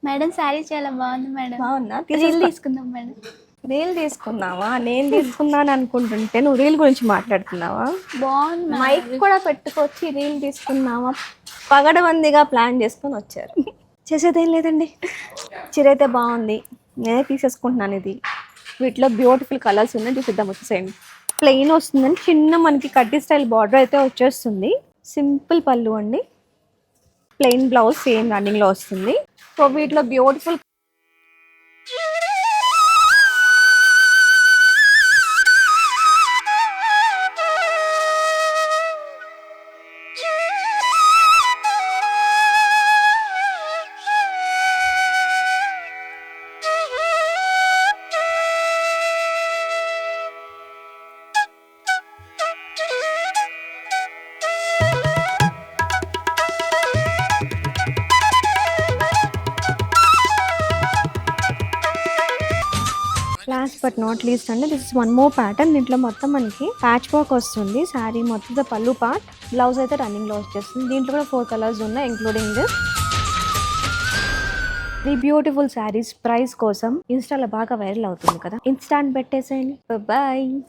Madam sari చాలా బాగుంది madam. బాగుందా? రీల్ తీసుకుందాం మేడం. రీల్ తీసుకున్నావా? నేను తీసుకున్నాను అనుకుంటుంటే నువ్వు రీల్ గురించి మాట్లాడుతున్నావా? బాగుంది మైక్ కూడా పెట్టుకొచ్చి రీల్ తీసుకున్నావా? పగడబందిగా ప్లాన్ చేసుకొని వచ్చారు. చేసేదేం లేదండి. చీర అయితే బాగుంది, నేనే తీసేసుకుంటున్నాను. ఇది వీటిలో బ్యూటిఫుల్ కలర్స్ ఉన్నాయి, చూపిద్దాం వచ్చేసేయండి. ప్లెయిన్ వస్తుందని చిన్న మనకి కడ్డీ స్టైల్ బార్డర్ అయితే వచ్చేస్తుంది. సింపుల్ పళ్ళు అండి, ప్లెయిన్ బ్లౌజ్ సేమ్ రన్నింగ్ లో వస్తుంది. సో వీటిలో beautiful last but not least అండి, this is one more pattern. దీంట్లో మొత్తం మనకి ప్యాచ్ వర్క్ వస్తుంది. శారీ మొత్తం పళ్ళు పార్ట్, బ్లౌజ్ అయితే రన్నింగ్ లో వచ్చేస్తుంది. దీంట్లో కూడా 4 కలర్స్ ఉన్నాయి ఇంక్లూడింగ్ దిస్. ఈ బ్యూటిఫుల్ శారీస్ ప్రైస్ కోసం ఇన్స్టాలో బాగా వైరల్ అవుతుంది కదా, ఇన్స్టాంట్ పెట్టేసేయండి. బాయ్.